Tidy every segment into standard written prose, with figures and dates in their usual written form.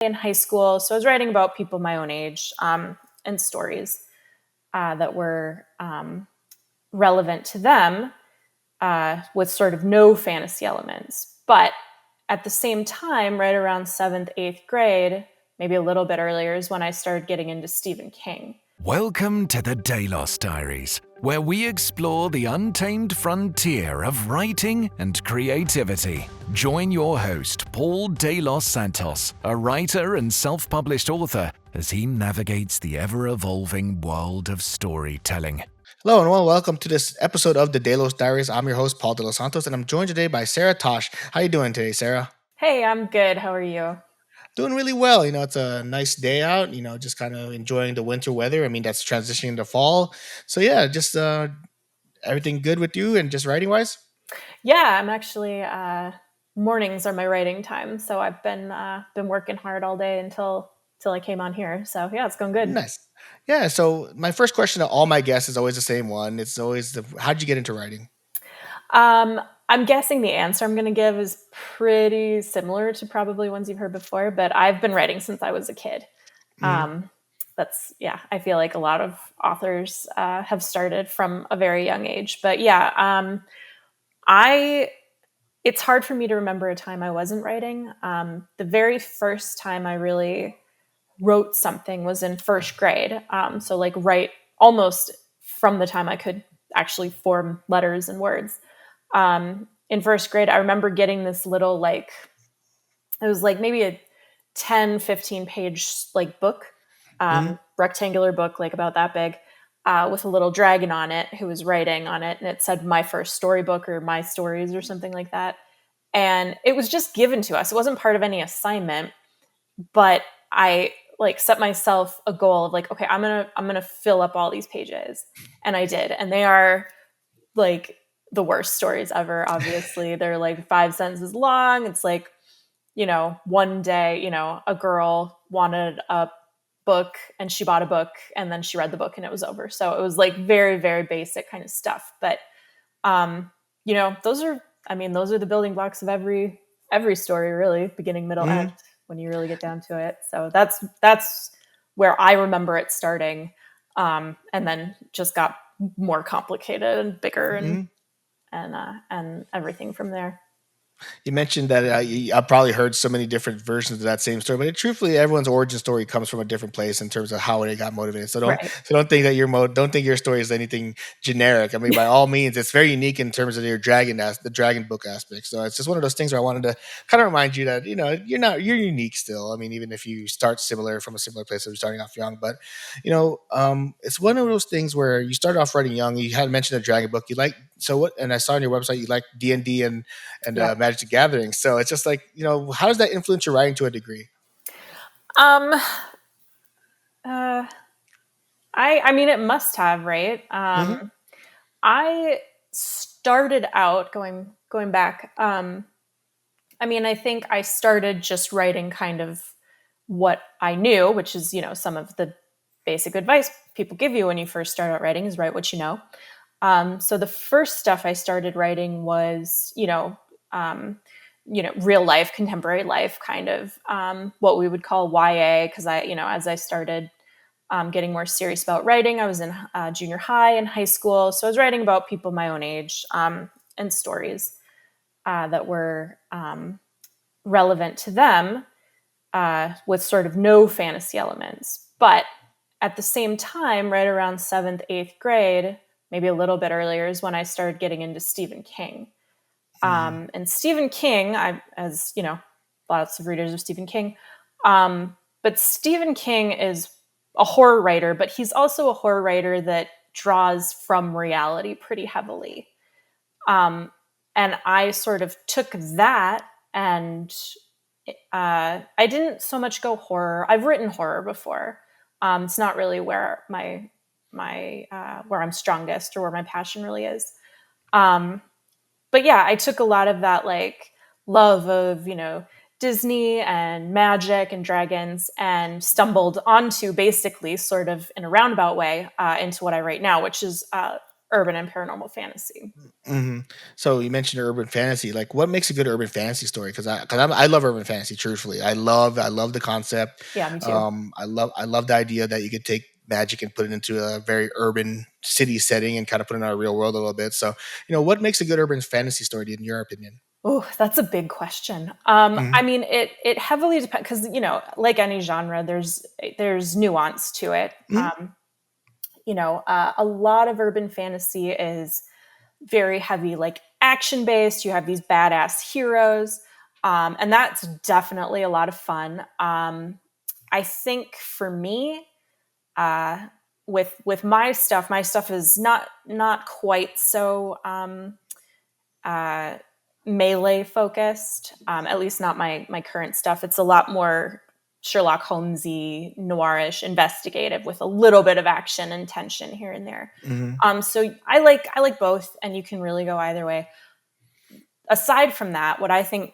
in high school. So I was writing about people my own age and stories that were relevant to them with sort of no fantasy elements. But at the same time, right around seventh, eighth grade, maybe a little bit earlier, is when I started getting into Stephen King. Welcome to the Delos Diaries, where we explore the untamed frontier of writing and creativity. Join your host, Paul Delos Santos, a writer and self-published author, as he navigates the ever-evolving world of storytelling. Hello and welcome to this episode of the Delos Diaries. I'm your host, Paul Delos Santos, and I'm joined today by Sarah Tasz. How you doing today, Sarah? Hey, I'm good. How are you? Doing really well. It's a nice day out, just kind of enjoying the winter weather. I mean, that's transitioning to fall. So yeah, just everything good with you and just writing wise? Yeah, I'm actually mornings are my writing time, so I've been working hard all day until I came on here. So yeah, it's going good. Nice. Yeah, so my first question to all my guests is always the same one. It's always how'd you get into writing? I'm guessing the answer I'm going to give is pretty similar to probably ones you've heard before, but I've been writing since I was a kid. Mhm. I feel like a lot of authors have started from a very young age. But yeah, I it's hard for me to remember a time I wasn't writing. The very first time I really wrote something was in first grade. So like right almost from the time I could actually form letters and words. In first grade, I remember getting this little it was like maybe a 10, 15 page like book, Mhm. rectangular book, like about that big, with a little dragon on it who was writing on it. And it said my first storybook or my stories or something like that. And it was just given to us. It wasn't part of any assignment, but I like set myself a goal of like, okay, I'm gonna fill up all these pages. And I did. And they are like the worst stories ever, obviously. They're like 5 sentences long. It's like, one day, a girl wanted a book and she bought a book and then she read the book and it was over. So it was like very, very basic kind of stuff. But um, those are the building blocks of every story, really, beginning, middle, end, Mhm. when you really get down to it. So that's where I remember it starting. And then just got more complicated and bigger Mhm. and everything from there. You mentioned that I've probably heard so many different versions of that same story, but truthfully, everyone's origin story comes from a different place in terms of how they got motivated. So don't Right. so don't think that don't think your story is anything generic. I mean, by all means, it's very unique in terms of the dragon book aspect. So it's just one of those things where I wanted to kind of remind you that you're unique still. I mean, even if you start similar from a similar place, so you're starting off young, but it's one of those things where you started off writing young. You had mentioned a dragon book. You like so what? And I saw on your website you like D&D and Yeah. Magic the Gathering. So it's just like, how does that influence your writing to a degree? Um, uh, I mean, it must have, right? Hmm. I started out going back. I mean, I think I started just writing kind of what I knew, which is, some of the basic advice people give you when you first start out writing is write what you know. So the first stuff I started writing was, real life, contemporary life, kind of what we would call YA, because as I started getting more serious about writing, I was in junior high and high school, so I was writing about people my own age and stories that were relevant to them with sort of no fantasy elements. But at the same time, right around seventh, eighth grade, maybe a little bit earlier, is when I started getting into Stephen King. And Stephen King, as lots of readers of Stephen King, but Stephen King is a horror writer, but he's also a horror writer that draws from reality pretty heavily. And I sort of took that and I didn't so much go horror. I've written horror before. It's not really where my where I'm strongest or where my passion really is. Um, but yeah, I took a lot of that like love of Disney and magic and dragons and stumbled onto basically sort of in a roundabout way into what I write now, which is urban and paranormal fantasy. Hmm. So you mentioned urban fantasy. Like, what makes a good urban fantasy story? I love urban fantasy. Truthfully, I love the concept. Yeah, me too. I love the idea that you could take magic and put it into a very urban city setting and kind of put it in our real world a little bit. So, what makes a good urban fantasy story in your opinion? Oh, that's a big question. Hmm. I mean, it heavily depends because like any genre, there's nuance to it. Hmm. A lot of urban fantasy is very heavy, like action based. You have these badass heroes, and that's definitely a lot of fun. I think for me, uh, with my stuff is not quite so uh, melee focused. At least not my current stuff. It's a lot more Sherlock Holmesy, noirish, investigative with a little bit of action and tension here and there. Hmm. So I like both, and you can really go either way. Aside from that, what I think,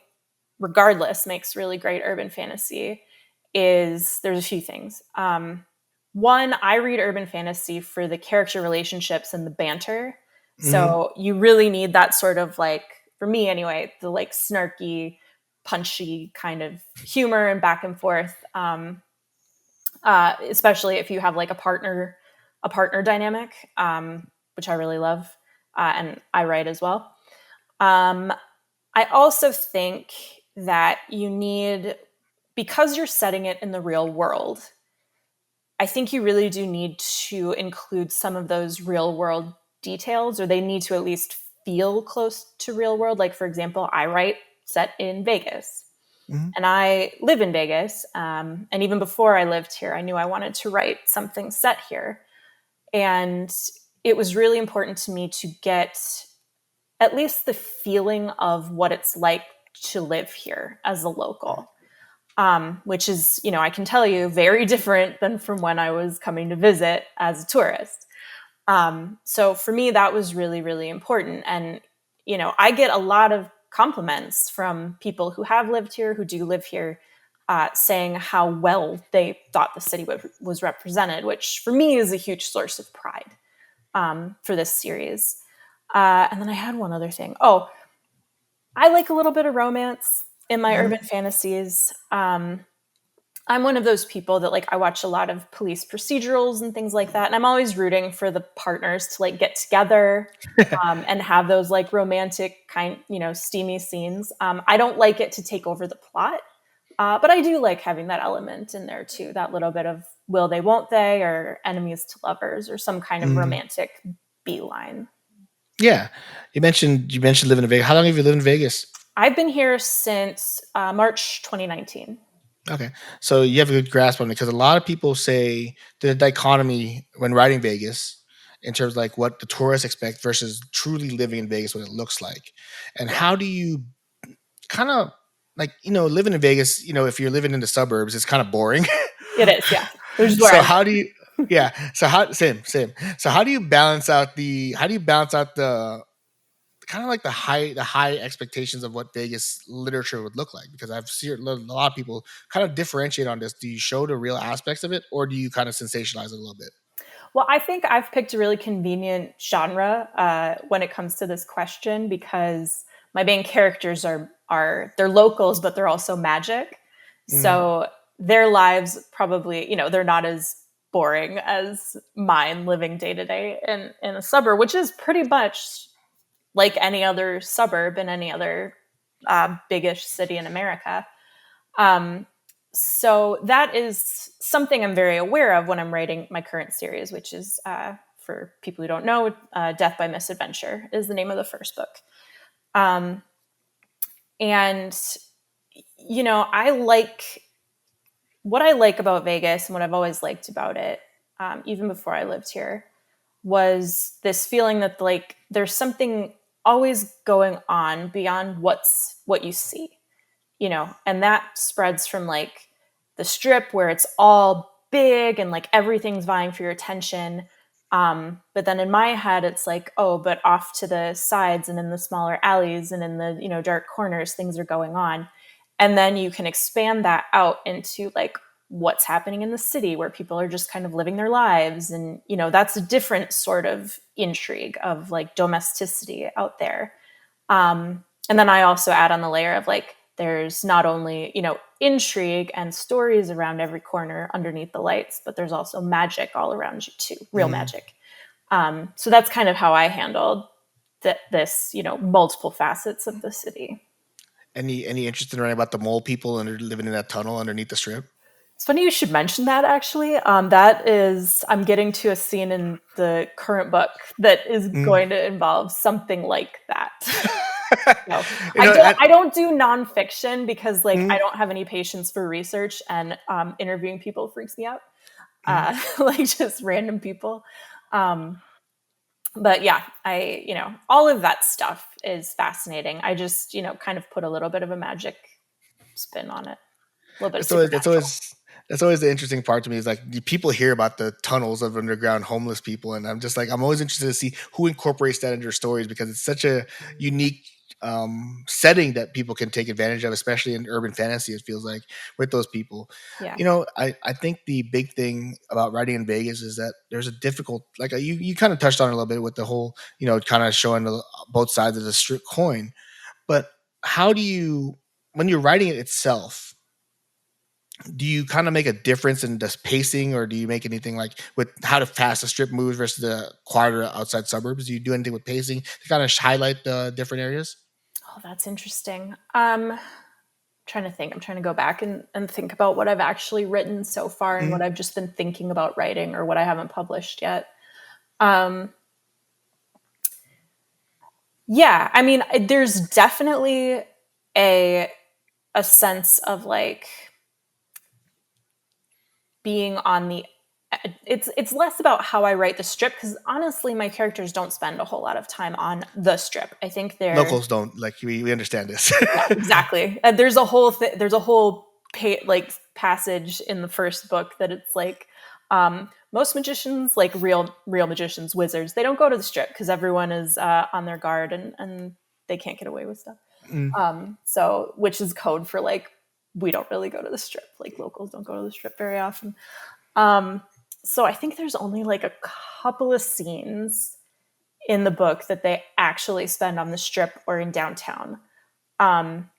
regardless, makes really great urban fantasy is there's a few things. One, I read urban fantasy for the character relationships and the banter. Hmm. So you really need that sort of like, for me anyway, the like snarky, punchy kind of humor and back and forth. Especially if you have like a partner dynamic, which I really love, and I write as well. Um, I also think that you need, because you're setting it in the real world, I think you really do need to include some of those real world details, or they need to at least feel close to real world. Like, for example, I write set in Vegas, Hmm. and I live in Vegas. And even before I lived here, I knew I wanted to write something set here. And it was really important to me to get at least the feeling of what it's like to live here as a local, which is, I can tell you, very different than from when I was coming to visit as a tourist. So for me, that was really, really important. And, I get a lot of compliments from people who have lived here, who do live here, saying how well they thought the city was represented, which for me is a huge source of pride for this series. And then I had one other thing. Oh, I like a little bit of romance in my urban Hmm. fantasies. I'm one of those people that like I watch a lot of police procedurals and things like that, and I'm always rooting for the partners to like get together and have those like romantic steamy scenes. I don't like it to take over the plot, but I do like having that element in there too. That little bit of will they, won't they, or enemies to lovers, or some kind of Hmm. romantic beeline. Yeah, you mentioned living in Vegas. How long have you lived in Vegas? I've been here since March 2019. Okay, so you have a good grasp on it because a lot of people say the dichotomy when riding Vegas in terms of like what the tourists expect versus truly living in Vegas, what it looks like, and Yeah, how do you kind of like living in Vegas? If you're living in the suburbs, it's kind of boring. it is. Yeah, which is where I So live. how do you? Yeah. So how same. So how do you balance out the kind of like the high expectations of what Vegas literature would look like? Because I've seen a lot of people kind of differentiate on this. Do you show the real aspects of it, or do you kind of sensationalize it a little bit? Well, I think I've picked a really convenient genre when it comes to this question because my main characters are they're locals, but they're also magic. Hmm. So their lives probably, they're not as boring as mine living day to day in a suburb, which is pretty much like any other suburb in any other biggish city in America. Um, so that is something I'm very aware of when I'm writing my current series, which is, for people who don't know, Death by Misadventure is the name of the first book. Um, and, I like what I like about Vegas and what I've always liked about it, even before I lived here, was this feeling that like there's something always going on beyond what you see, and that spreads from like the strip where it's all big and like everything's vying for your attention. But then in my head it's like, oh, but off to the sides and in the smaller alleys and in the dark corners things are going on. And then you can expand that out into like what's happening in the city where people are just kind of living their lives. And, that's a different sort of intrigue of like domesticity out there. And then I also add on the layer of like, there's not only, intrigue and stories around every corner underneath the lights, but there's also magic all around you too, real magic. So that's kind of how I handled this, multiple facets of the city. Any interest in writing about the mole people and living in that tunnel underneath the strip? It's funny you should mention that, actually. I'm getting to a scene in the current book that is Mm. going to involve something like that. No, You know, I, I don't do nonfiction because like mm, I don't have any patience for research, and interviewing people freaks me out. mm. Like just random people. But yeah, all of that stuff is fascinating. I just, kind of put a little bit of a magic spin on it, a little bit of That's always that's supernatural. always that's always the interesting part to me is like people hear about the tunnels of underground homeless people, and I'm just like I'm always interested to see who incorporates that into their stories because it's such a unique setting that people can take advantage of, especially in urban fantasy. It feels like with those people. Yeah. I think the big thing about writing in Vegas is that there's a difficult like you kind of touched on it a little bit with the whole kind of showing both sides of the strip coin, but how do you when you're writing it itself? Do you kind of make a difference in this pacing, or do you make anything like with how fast the strip moves versus the quieter outside suburbs? Do you do anything with pacing to kind of highlight the different areas? Oh, that's interesting. Trying to think. I'm trying to go back and think about what I've actually written so far and what Mhm. I've just been thinking about writing or what I haven't published yet. Um, yeah, I mean, there's definitely a a sense of like being on the it's less about how I write the strip because honestly my characters don't spend a whole lot of time on the strip. I think they're Locals don't like we understand this. yeah, exactly. There's a whole like passage in the first book that it's like most magicians, like real magicians, wizards, they don't go to the strip because everyone is on their guard and they can't get away with stuff. Mm, So which is code for like we don't really go to the strip. Like locals don't go to the strip very often. Um, so I think there's only like a couple of scenes in the book that they actually spend on the strip or in downtown. Um,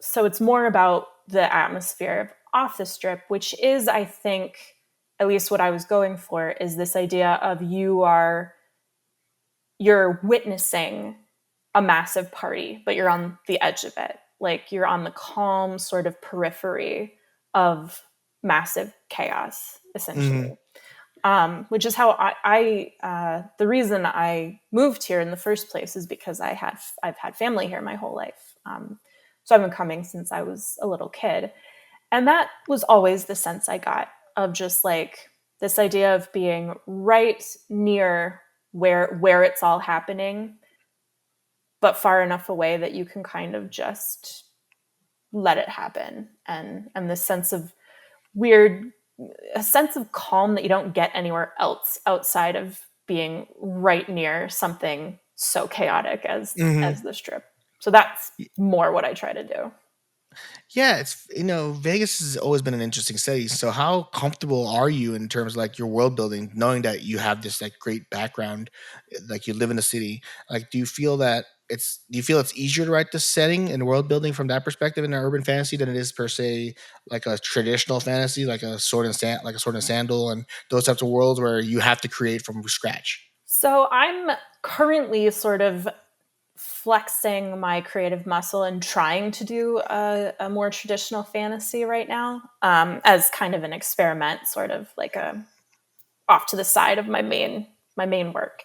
so it's more about the atmosphere of off the strip, which is, I think, at least what I was going for, is this idea of you're witnessing a massive party, but you're on the edge of it. Like you're on the calm sort of periphery of massive chaos, mhm, essentially. Which is how the reason I moved here in the first place is because I've had family here my whole life. So I've been coming since I was a little kid, and that was always the sense I got of just like this idea of being right near where it's all happening, but far enough away that you can kind of just let it happen, and this sense of weird a sense of calm that you don't get anywhere else outside of being right near something so chaotic mhm. as the strip. So that's more what I try to do. Yeah, it's Vegas has always been an interesting city. So how comfortable are you in terms of like your world building, knowing that you have this like great background, like you live in the city? Like, do you feel it's easier to write the setting and world building from that perspective in an urban fantasy than it is per se like a traditional fantasy, like a sword and sandal, and those types of worlds where you have to create from scratch? So I'm currently sort of flexing my creative muscle and trying to do a more traditional fantasy right now, as kind of an experiment, sort of like a off to the side of my main work.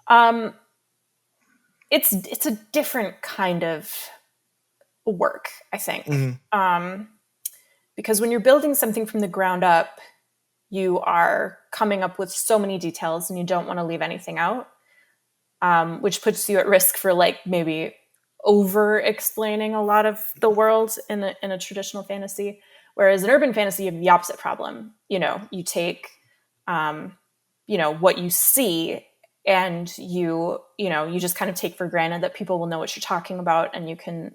Um, it's a different kind of work, I think. Hmm. Because when you're building something from the ground up, you are coming up with so many details and you don't want to leave anything out, which puts you at risk for like maybe over explaining a lot of the world in a traditional fantasy. Whereas in urban fantasy, you have the opposite problem. You take, um, what you see and you just kind of take for granted that people will know what you're talking about and you can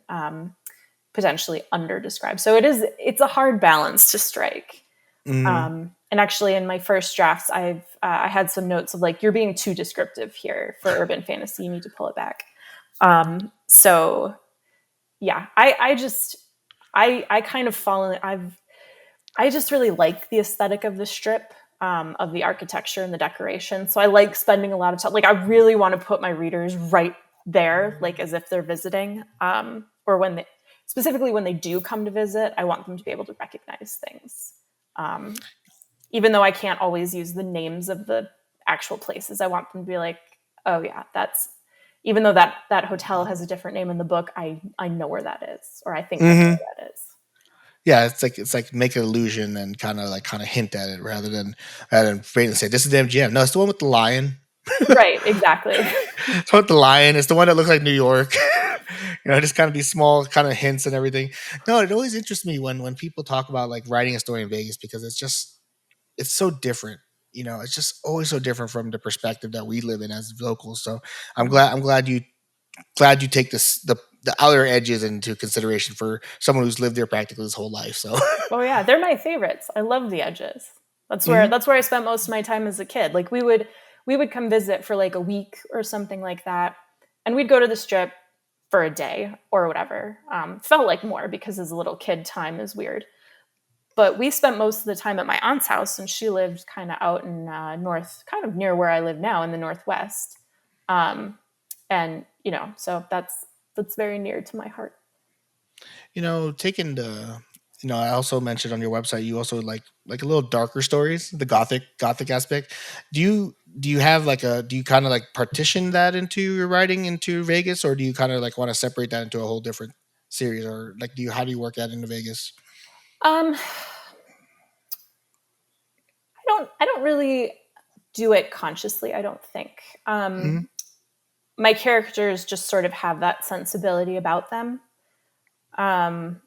potentially under describe. So it's a hard balance to strike. Hmm. And actually, in my first drafts, I had some notes of like, you're being too descriptive here for urban fantasy. You need to pull it back. So yeah, I kind of fallen. I just really like the aesthetic of the strip, of the architecture and the decoration. So I like spending a lot of time. Like, I really want to put my readers right there, like as if they're visiting, or specifically when they do come to visit, I want them to be able to recognize things. Um, Even though I can't always use the names of the actual places, I want them to be like, oh yeah, that's, even though that hotel has a different name in the book, I know where that is, or I think I know Hmm. where that is. Yeah, it's like make an illusion and kind of hint at it rather than wait and say this is the MGM. No, it's the one with the lion. Right, exactly. It's the one with the lion. It's the one that looks like New York. Just kind of these small kind of hints and everything. No, it always interests me when people talk about like writing a story in Vegas because it's so different. It's just always so different from the perspective that we live in as locals. So I'm glad you take the outer edges into consideration for someone who's lived there practically his whole life. So Oh yeah, they're my favorites. I love the edges. mhm. That's where I spent most of my time as a kid. Like, we would come visit for like a week or something like that, and we'd go to the strip for a day or whatever. Felt like more because as a little kid, time is weird. But we spent most of the time at my aunt's house, and she lived kind of out in north, kind of near where I live now in the northwest. And so that's very near to my heart. Taking the I also mentioned on your website you also like a little darker stories, the gothic aspect. Do you have like a do you kind of like partition that into your writing into Vegas, or do you kind of like want to separate that into a whole different series, or like do you how do you work that into Vegas? Um, I don't really do it consciously, I don't think. Hmm. My characters just sort of have that sensibility about them. Um,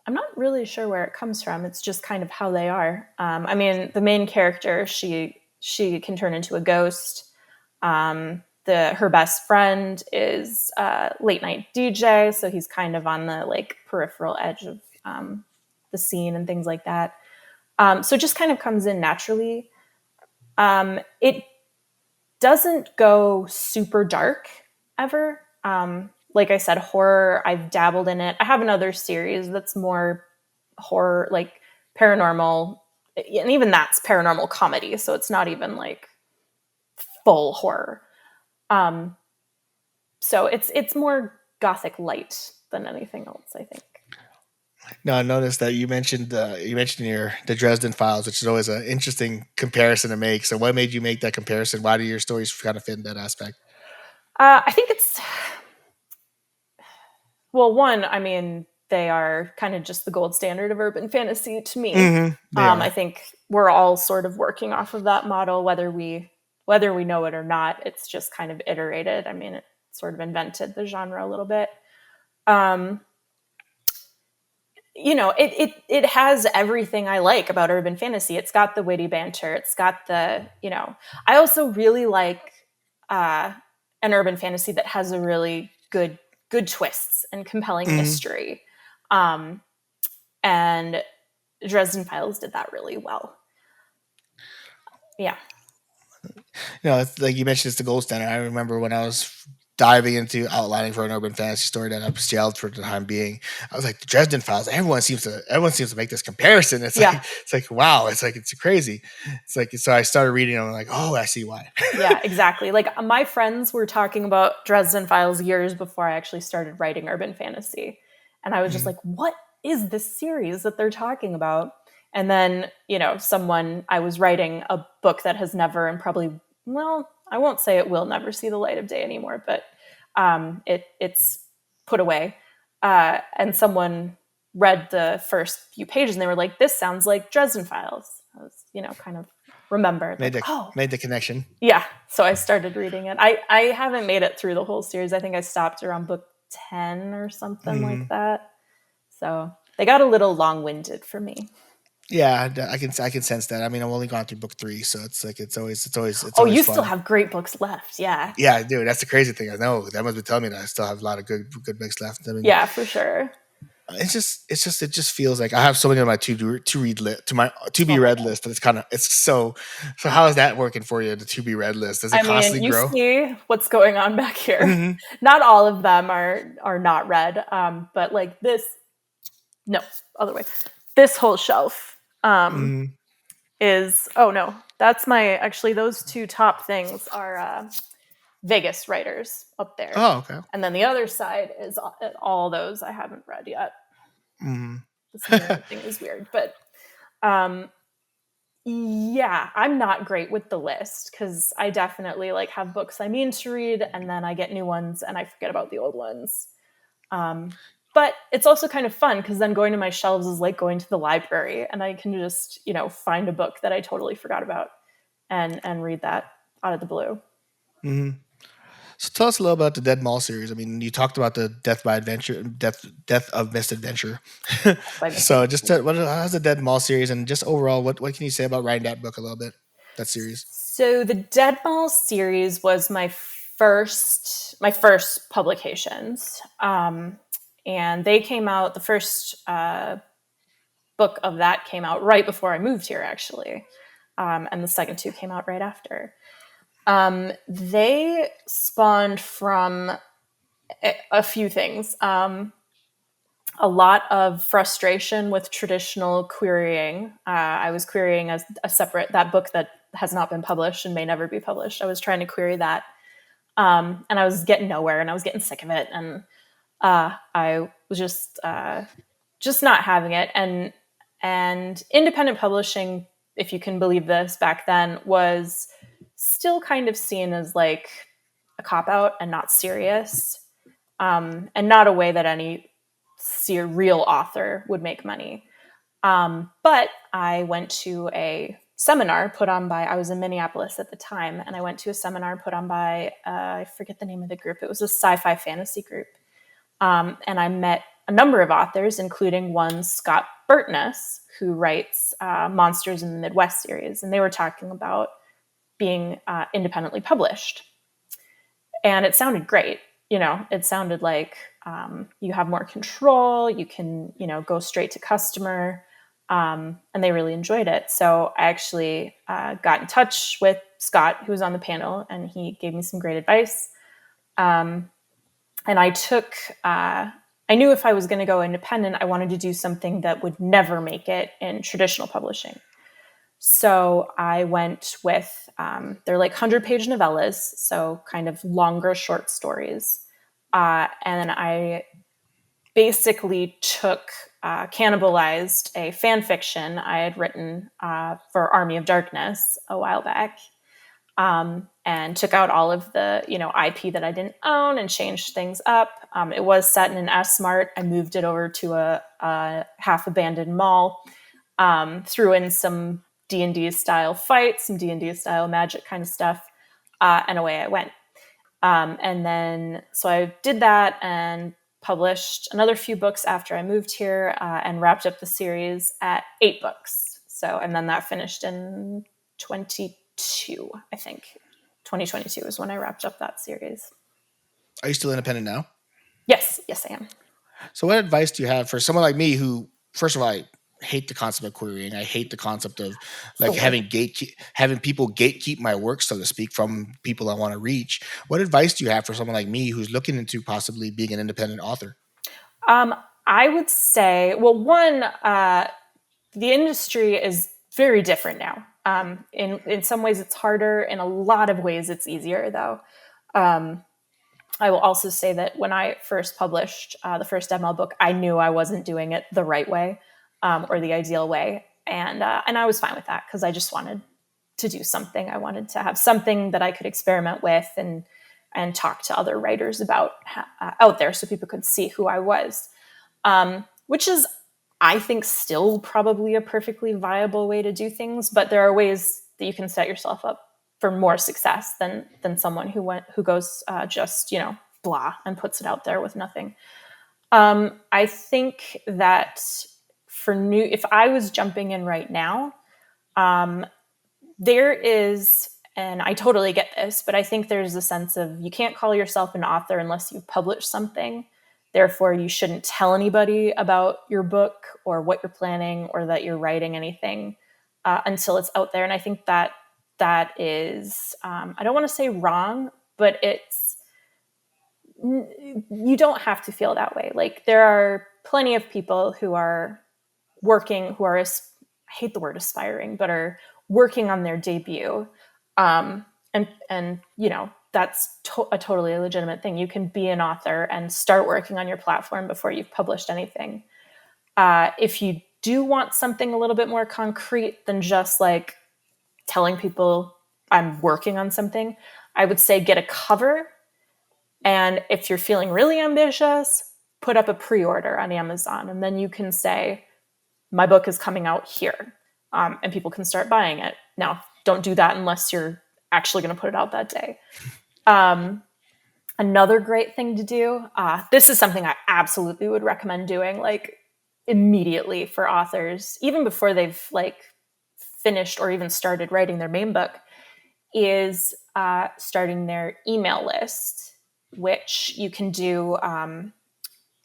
I'm not really sure where it comes from. It's just kind of how they are. I mean, the main character, she can turn into a ghost. The her best friend is a late night DJ, so he's kind of on the like peripheral edge of the scene and things like that. So it just kind of comes in naturally. It doesn't go super dark ever. Like I said, horror, I've dabbled in it. I have another series that's more horror, like paranormal, and even that's paranormal comedy. So it's not even like full horror. Um, so it's more gothic light than anything else, I think. No, I noticed that you mentioned the Dresden Files, which is always an interesting comparison to make. So, what made you make that comparison? Why do your stories kind of fit in that aspect? I think it's, well, one, I mean, they are kind of just the gold standard of urban fantasy to me. Hmm. They I are. think we're all sort of working off of that model, whether we know it or not. It's just kind of iterated. I mean, it sort of invented the genre a little bit. Um, it has everything I like about urban fantasy. It's got the witty banter. It's got I also really like uh, an urban fantasy that has a really good twists and compelling Hmm. mystery. Um, and Dresden Files did that really well. Yeah. It's like you mentioned, it's the gold standard. I remember when I was diving into outlining for an urban fantasy story that I've shelved for the time being. I was like, the Dresden Files. Everyone seems to make this comparison. It's like Yeah. wow. It's crazy. It's like so. I started reading. And I'm like, oh, I see why. Yeah, exactly. Like, my friends were talking about Dresden Files years before I actually started writing urban fantasy. And I was just Mhm. like, what is this series that they're talking about? And then, someone, I was writing a book that has never, and probably, well, I won't say it will never see the light of day anymore, but it's put away. And someone read the first few pages and they were like, this sounds like Dresden Files. I was, kind of remembered, Made like, the oh, made the connection. yeah, so I started reading it. I haven't made it through the whole series. I think I stopped around book 10 or something like Mhm. that. So they got a little long-winded for me. Yeah, I can sense that. I mean, I've only gone through book three, so it's like it's Oh, always you still fun. have great books left. Yeah. Yeah, dude, that's the crazy thing. I know that must be telling me that I still have a lot of good books left. I mean, Yeah, for sure. it just feels like I have so many on my to read list to my to Oh be my read god. list that it's so how is that working for you? The to be read list, does it I mean, constantly you grow? see what's going on back here. Hmm. Not all of them are not read, but like this, no, other way. This whole shelf Hmm. is, oh no, that's my, actually those two top things are Vegas writers up there, Oh, okay. and then the other side is all those I haven't read yet. Hmm. This mirroring thing is weird, but um, yeah, I'm not great with the list because I definitely like have books I mean to read, and then I get new ones and I forget about the old ones. Um, but it's also kind of fun because then going to my shelves is like going to the library, and I can just find a book that I totally forgot about and read that out of the blue. Hmm. So tell us a little about the Dead Mall series. I mean, you talked about the Death of Misadventure. By So Vincent. just how's the Dead Mall series, and just overall, what can you say about writing that book a little bit, that series? So the Dead Mall series was my first publications, and they came out. The first book of that came out right before I moved here, actually, and the second two came out right after. They spawned from a few things. A lot of frustration with traditional querying. I was querying a separate that book that has not been published and may never be published. I was trying to query that, and I was getting nowhere, and I was getting sick of it, and I was just not having it. And independent publishing, if you can believe this, back then was still kind of seen as like a cop out and not serious, and not a way that any real author would make money. But I went to a seminar put on by, I was in Minneapolis at the time, and I went to a seminar put on by, I forget the name of the group. It was a sci-fi fantasy group. And I met a number of authors, including one Scott Burtness, who writes Monsters in the Midwest series. And they were talking about being independently published. And it sounded great. It sounded like you have more control, you can, go straight to customer. And they really enjoyed it. So I actually got in touch with Scott, who was on the panel, and he gave me some great advice. Um, and I knew if I was going to go independent, I wanted to do something that would never make it in traditional publishing. So I went with, they're like 100-page novellas, so kind of longer short stories. And I basically cannibalized a fan fiction I had written for Army of Darkness a while back, and took out all of the IP that I didn't own and changed things up. It was set in an S Mart. I moved it over to a half abandoned mall. Threw in some D&D style fights, some D&D style magic kind of stuff, and away I went. And then so I did that and published another few books after I moved here, and wrapped up the series at 8 books. So, and then that finished in 22, I think. 2022 is when I wrapped up that series. Are you still independent now? Yes, yes, I am. So, what advice do you have for someone like me who, first of all, I hate the concept of querying. I hate the concept of It's the like worst. having people gatekeep my work, so to speak, from people I want to reach. What advice do you have for someone like me who's looking into possibly being an independent author? Um, I would say, well, one, the industry is very different now. In some ways, it's harder. In a lot of ways, it's easier, though. Um, I will also say that when I first published the first ML book, I knew I wasn't doing it the right way, or the ideal way, and I was fine with that because I just wanted to do something. I wanted to have something that I could experiment with and talk to other writers about out there, so people could see who I was, which is, I think, still probably a perfectly viable way to do things. But there are ways that you can set yourself up for more success than someone who goes just blah and puts it out there with nothing. I think that if I was jumping in right now, um, there is, and I totally get this, but I think there's a sense of you can't call yourself an author unless you've published something. Therefore, you shouldn't tell anybody about your book or what you're planning or that you're writing anything until it's out there. And I think that is, I don't want to say wrong, but you don't have to feel that way. Like, there are plenty of people who are working, who are, I hate the word aspiring, but are working on their debut. And that's a totally legitimate thing. You can be an author and start working on your platform before you've published anything. If you do want something a little bit more concrete than just like telling people I'm working on something, I would say get a cover. And if you're feeling really ambitious, put up a pre-order on Amazon. And then you can say, my book is coming out here. And people can start buying it. Now, don't do that unless you're actually going to put it out that day. Another great thing to do, this is something I absolutely would recommend doing, like, immediately for authors, even before they've like finished or even started writing their main book, is starting their email list, which you can do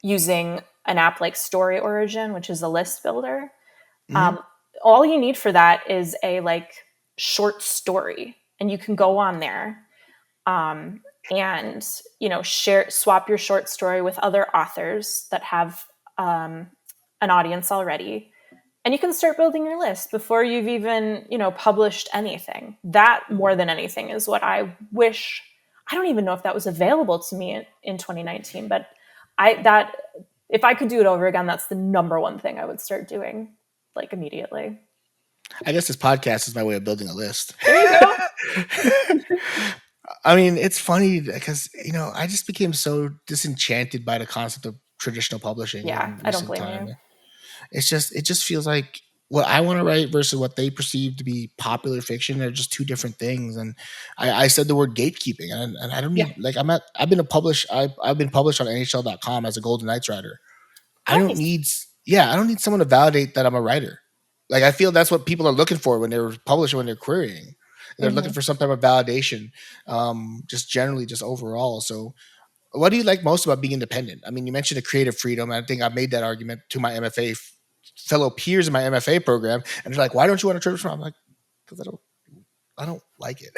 using an app like Story Origin, which is a list builder. All you need for that is a like short story, and you can go on there and swap your short story with other authors that have an audience already, and you can start building your list before you've even published anything. That, more than anything, is what I wish. I don't even know if that was available to me in 2019, but if I could do it over again, that's the number one thing I would start doing, like, immediately. I guess this podcast is my way of building a list. There you go. I mean, it's funny because, I just became so disenchanted by the concept of traditional publishing Yeah, in I don't recent blame time. you. It just feels like what I want to write versus what they perceive to be popular fiction are just two different things. And I said the word gatekeeping, and I don't Yeah. need, like, I've been published on NHL.com as a Golden Knights writer. I don't Nice. need, I don't need someone to validate that I'm a writer. Like, I feel that's what people are looking for when they're publishing, when they're querying. They're looking Mm-hmm. for some type of validation, just generally, just overall. So, what do you like most about being independent? I mean, you mentioned the creative freedom. I think I've made that argument to my MFA fellow peers in my MFA program, and they're like, "Why don't you want to traditional?" I'm like, "Because I don't like it."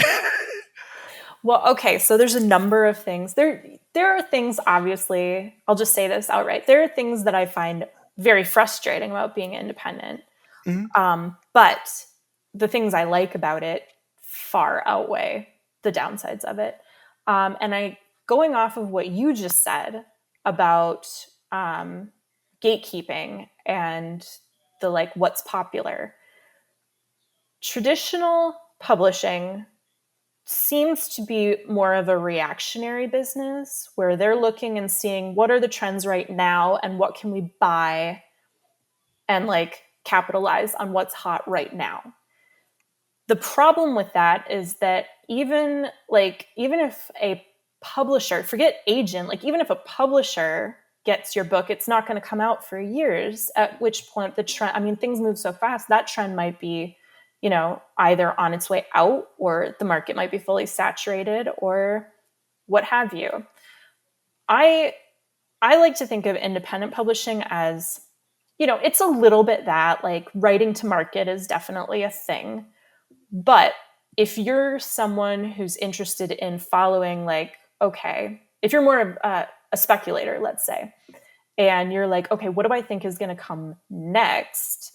Well, okay, so there's a number of things. There are things, obviously, I'll just say this outright. There are things that I find very frustrating about being independent. Mhm. But the things I like about it far outweigh the downsides of it. And going off of what you just said about gatekeeping and the, like, what's popular, traditional publishing seems to be more of a reactionary business where they're looking and seeing what are the trends right now and what can we buy and, like, capitalize on what's hot right now. The problem with that is that even if a publisher, forget agent, like, even if a publisher gets your book, it's not going to come out for years, at which point the trend, I mean, things move so fast, that trend might be, either on its way out, or the market might be fully saturated, or what have you. I like to think of independent publishing as, it's a little bit that, like, writing to market is definitely a thing. But if you're someone who's interested in following, like, okay, if you're more a speculator, let's say, and you're like, okay, what do I think is going to come next?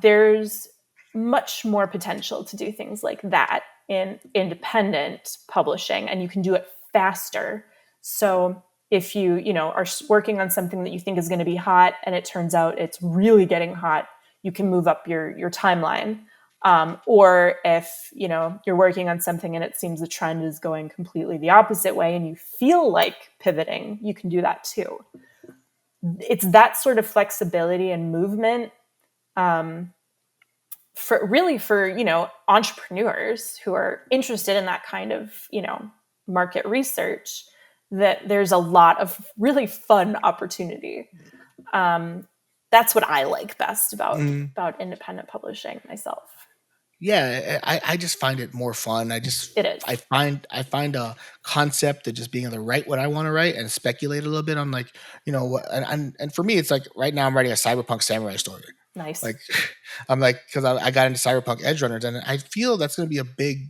There's much more potential to do things like that in independent publishing, and you can do it faster. So if you are working on something that you think is going to be hot, and it turns out it's really getting hot, you can move up your timeline. Or if you're working on something and it seems the trend is going completely the opposite way, and you feel like pivoting, you can do that too. It's that sort of flexibility and movement, for entrepreneurs who are interested in that kind of market research, that there's a lot of really fun opportunity. That's what I like best about Mm. independent publishing myself. Yeah, I just find it more fun. It is. I find a concept of just being able to write what I want to write and speculate a little bit on, like, and for me it's like right now I'm writing a cyberpunk samurai story. Nice. Like I'm like, because I got into cyberpunk edge runners, and I feel that's going to be a big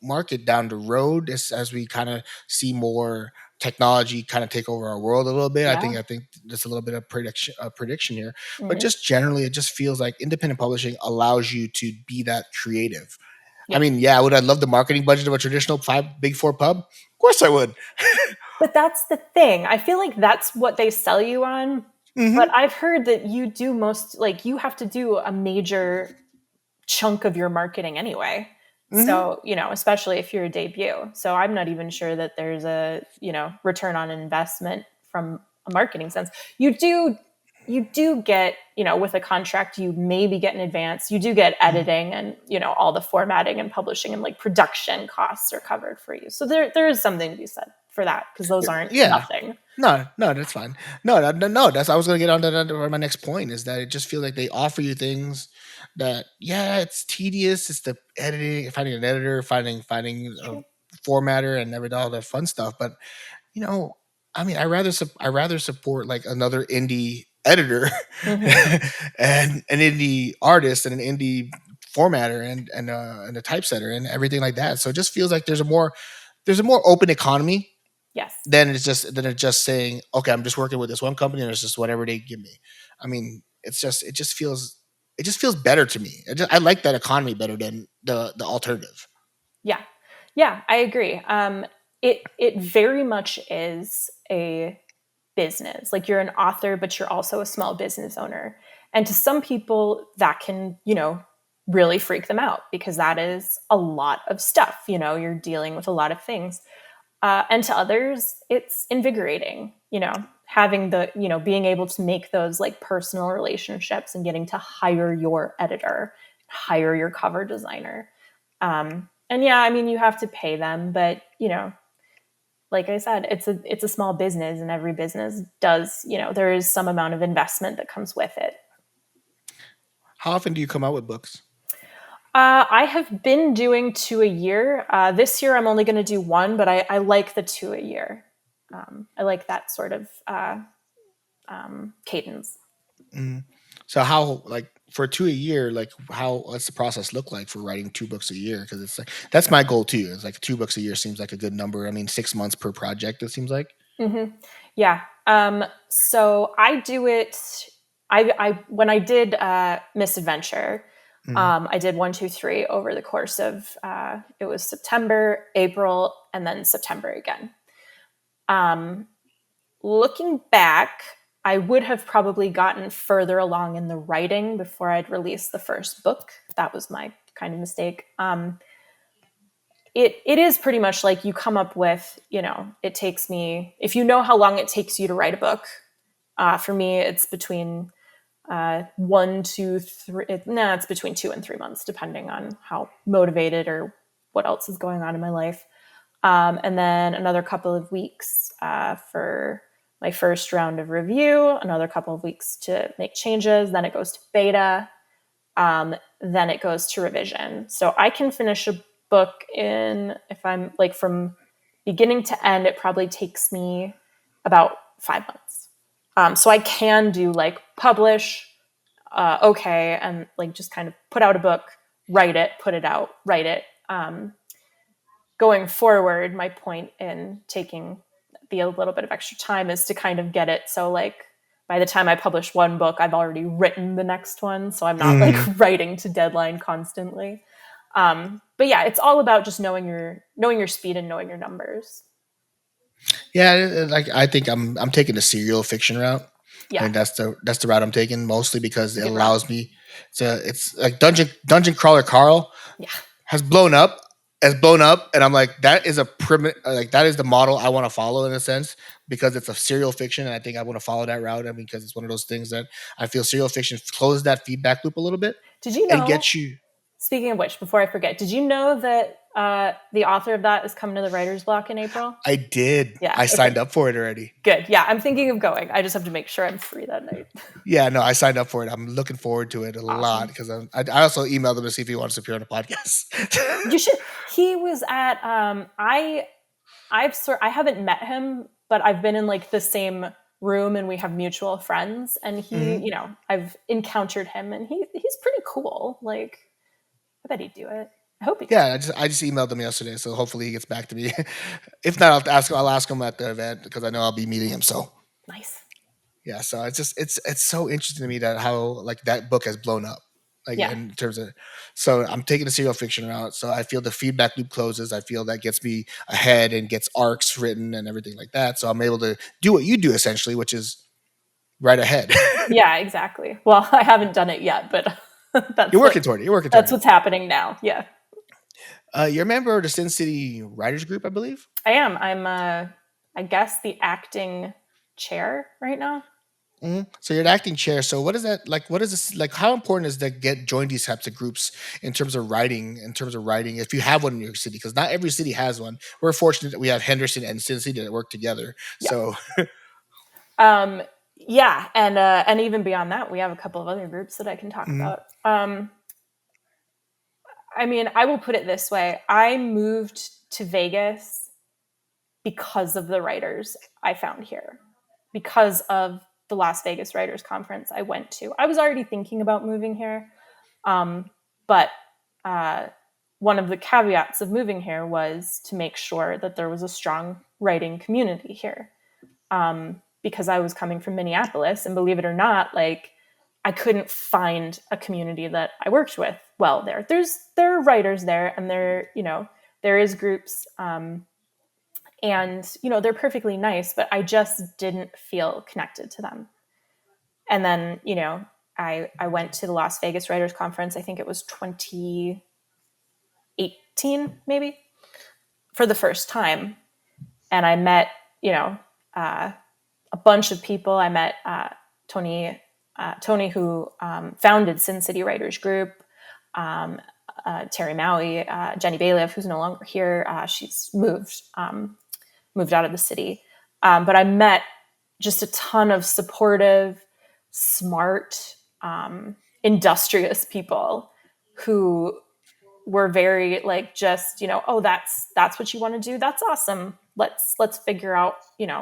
market down the road as we kind of see more technology kind of take over our world a little bit. I think Yeah. I think there's a little bit of prediction here, but Hmm. just generally, it just feels like independent publishing allows you to be that creative. I Yeah. mean, yeah, would I love the marketing budget of a traditional five big four pub? Of course, I would. But that's the thing. I feel like that's what they sell you on. But Hmm. I've heard that you do most, like, you have to do a major chunk of your marketing anyway. Hmm. So, especially if you're a debut. So I'm not even sure that there's a, return on investment from a marketing sense. You do get, with a contract, you maybe get in advance. You do get editing and, all the formatting and publishing and like production costs are covered for you. So there is something to be said for that because those aren't Yeah. nothing. No, no, that's fine. No, no, no, no, that's I was gonna get on to that. My next point is that it just feels like they offer you things that, yeah, it's tedious. It's the editing, finding an editor, finding a True. formatter, and all that fun stuff. But you know, I mean, I rather support like another indie editor Hmm. and an indie artist and an indie formatter and a typesetter and everything like that. So it just feels like there's a more open economy Yes. than it's just saying, okay, I'm just working with this one company and it's just whatever they give me. I mean, it just feels better to me. I like that economy better than the alternative. Yeah. Yeah, I agree. It very much is a business. Like you're an author, but you're also a small business owner. And to some people, that can, really freak them out because that is a lot of stuff. You're dealing with a lot of things. And to others, it's invigorating, having being able to make those like personal relationships and getting to hire your editor, hire your cover designer. And yeah, I mean, you have to pay them, but like I said, it's a small business, and every business does. There is some amount of investment that comes with it. How often do you come out with books? I have been doing two a year. This year, I'm only going to do one, but I like the two a year. I like that sort of cadence. Mm. So how, like, for two a year, like what's the process look like for writing two books a year? Because it's like that's my goal too. It's like two books a year seems like a good number. I mean, 6 months per project. It seems like. Hmm. Yeah. So I do it. I when I did Misadventure, Mm. I did one, two, three over the course of it was September, April, and then September again. Um, Looking back, I would have probably gotten further along in the writing before I'd released the first book. That was my kind of mistake. It is pretty much like you come up with, it takes me, if you know how long it takes you to write a book, for me, it's between 1 to 3, it's between 2 and 3 months, depending on how motivated or what else is going on in my life. And then another couple of weeks for my first round of review, another couple of weeks to make changes. Then it goes to beta. Then it goes to revision. So I can finish a book in, if I'm like from beginning to end, it probably takes me about 5 months. So I can do like publish, okay, and like just kind of put out a book, write it, put it out, write it. Going forward, my point in taking the a little bit of extra time is to kind of get it so like by the time I publish one book, I've already written the next one, so I'm not like Mhm. writing to deadline constantly. But yeah, it's all about just knowing your speed and knowing your numbers. Yeah, like I think I'm taking the serial fiction route. I Yeah, think that's the route I'm taking, mostly because it's a it good route. allows me to. It's like Dungeon Crawler Carl Yeah. has blown up, and I'm like, that is a like that is the model I want to follow in a sense, because it's a serial fiction, and I think I want to follow that route. I mean, because it's one of those things that I feel serial fiction closes that feedback loop a little bit Did you and know? gets you. Speaking of which, before I forget, did you know that the author of that is coming to the writer's block in April? I did. Yeah. I Okay. signed up for it already. Good. Yeah, I'm thinking of going. I just have to make sure I'm free that night. Yeah, no, I signed up for it. I'm looking forward to it a lot Awesome. because I also emailed him to see if he wants to appear on the podcast. You should. He was at. I haven't met him, but I've been in like the same room, and we have mutual friends. And he, Mhm. I've encountered him, and he's pretty cool. Like, I bet he'd do it. I hope he could. Yeah, I just emailed him yesterday, so hopefully he gets back to me. If not, I'll ask him at the event because I know I'll be meeting him. So Nice. yeah, so it's so interesting to me that how like that book has blown up. Like Yeah. in terms of, so I'm taking the serial fiction route. So I feel the feedback loop closes. I feel that gets me ahead and gets arcs written and everything like that. So I'm able to do what you do essentially, which is right ahead. Yeah, exactly. Well, I haven't done it yet, but You're that's working toward it. You're working toward that's it. what's happening now. Yeah. You're a member of the Sin City Writers Group, I believe. I am. I'm I guess the acting chair right now. So you're an acting chair. So what is that like? What is this like? How important is that get join these types of groups in terms of writing? In terms of writing, if you have one in your city, because not every city has one. We're fortunate that we have Henderson and Sin City that work together. Yeah. So Um yeah, and even beyond that, we have a couple of other groups that I can talk Mhm. about. I mean, I will put it this way. I moved to Vegas because of the writers I found here. Because of the Las Vegas Writers Conference I went to. I was already thinking about moving here. But one of the caveats of moving here was to make sure that there was a strong writing community here. Because I was coming from Minneapolis, and believe it or not, like I couldn't find a community that I worked with well there. There are writers there, and there is groups, and they're perfectly nice, but I just didn't feel connected to them. And then I went to the Las Vegas Writers Conference. I think it was 2018, maybe, for the first time, and I met uh, a bunch of people. I met Tony, who founded Sin City Writers Group, Terry Maui, Jenny Bailiff, who's no longer here. She's moved out of the city. But I met just a ton of supportive, smart, industrious people who were very like just oh, that's what you want to do, that's awesome, let's figure out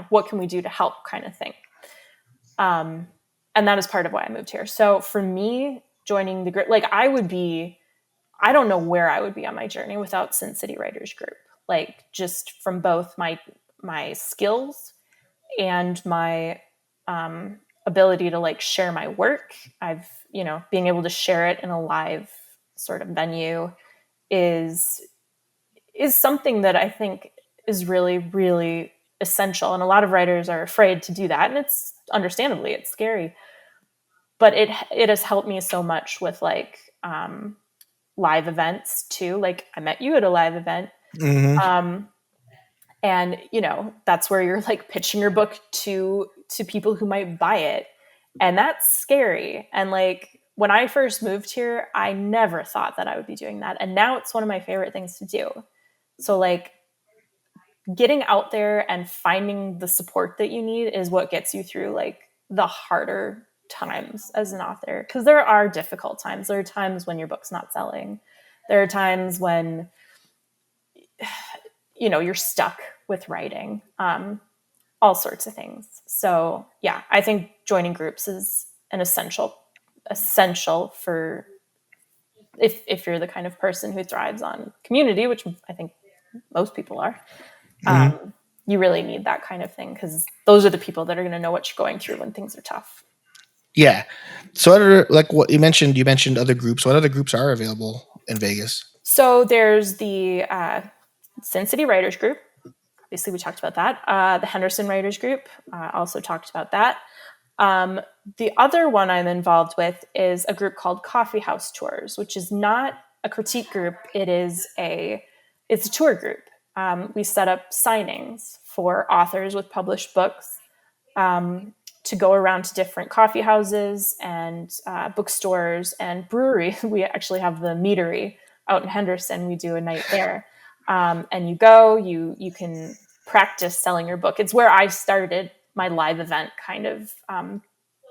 what can we do to help, kind of thing. And that is part of why I moved here. So for me, joining the group, like I don't know where I would be on my journey without Sin City Writers Group. Like just from both my skills and my ability to like share my work. I've being able to share it in a live sort of venue is something that I think is really, really essential. And a lot of writers are afraid to do that, and it's understandably, it's scary. But it has helped me so much with like live events too. Like I met you at a live event. Mhm. And that's where you're like pitching your book to people who might buy it, and that's scary. And like when I first moved here, I never thought that I would be doing that, and now it's one of my favorite things to do. So like getting out there and finding the support that you need is what gets you through like the harder times as an author, because there are difficult times. There are times when your book's not selling. There are times when you're stuck with writing, all sorts of things. So yeah, I think joining groups is an essential for if you're the kind of person who thrives on community, which I think most people are. Mhm. You really need that kind of thing, because those are the people that are going to know what you're going through when things are tough. Yeah. So other like what you mentioned other groups. What other groups are available in Vegas? So there's the Sin City Writers Group. Obviously, we talked about that. The Henderson Writers Group, also talked about that. The other one I'm involved with is a group called Coffee House Tours, which is not a critique group. It's a tour group. We set up signings for authors with published books to go around to different coffee houses and bookstores and brewery. We actually have the Meadery out in Henderson. We do a night there. And you go, you can practice selling your book. It's where I started my live event kind of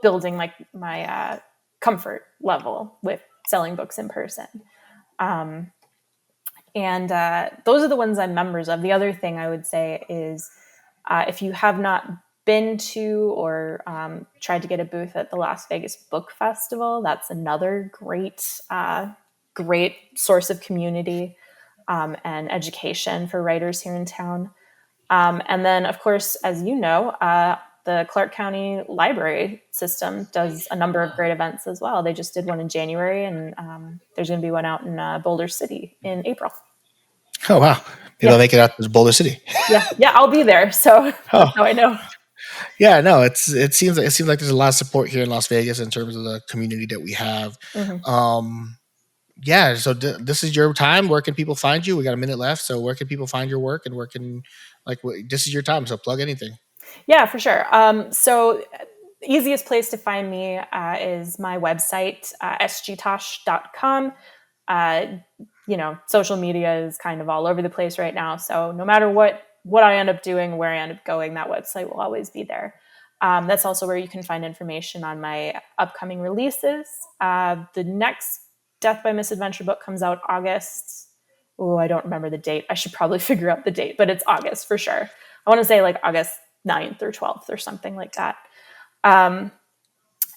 building like my comfort level with selling books in person. And those are the ones I'm members of. The other thing I would say is if you have not been to or tried to get a booth at the Las Vegas Book Festival, that's another great source of community and education for writers here in town. And then, of course, as you know, the Clark County Library System does a number of great events as well. They just did one in January, and there's going to be one out in Boulder City in April. Oh, wow. Maybe Yeah. I'll make it out to Boulder City. Yeah, I'll be there. So that's how I know. Yeah, no, it seems like there's a lot of support here in Las Vegas in terms of the community that we have. Mm-hmm. Yeah, so this is your time. Where can people find you? We got a minute left, so where can people find your work, and where can this is your time? So plug anything. Yeah, for sure. So the easiest place to find me is my website, sgtosh.com. Social media is kind of all over the place right now. So no matter what I end up doing, where I end up going, that website will always be there. That's also where you can find information on my upcoming releases. The next Death by Misadventure book comes out August. Oh, I don't remember the date. I should probably figure out the date, but it's August for sure. I want to say like August 9th or 12th or something like that. And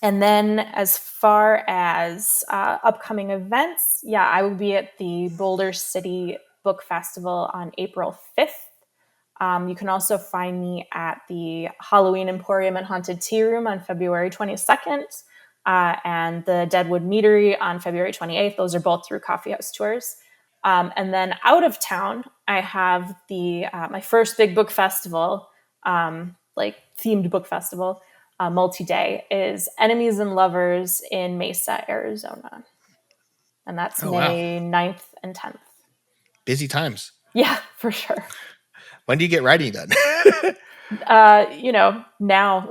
then as far as upcoming events, yeah, I will be at the Boulder City Book Festival on April 5th. You can also find me at the Halloween Emporium and Haunted Tea Room on February 22nd and the Deadwood Meadery on February 28th. Those are both through coffee house tours. And then out of town, I have the my first big book festival, like themed book festival, multi-day, is Enemies and Lovers in Mesa, Arizona. And that's Oh, wow. May 9th and 10th. Busy times. Yeah, for sure. When do you get writing done? Now.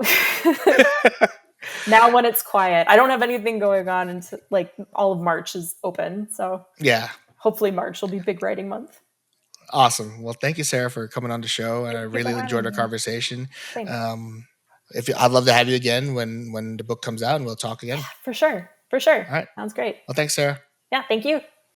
Now when it's quiet. I don't have anything going on until like all of March is open. So Yeah. hopefully March will be big writing month. Awesome. Well, thank you, Sarah, for coming on the show, and I Thank you for really enjoyed having our me. conversation. Same. I'd love to have you again when the book comes out, and we'll talk again. For sure. All right. Sounds great. Well, thanks, Sarah. Yeah, thank you.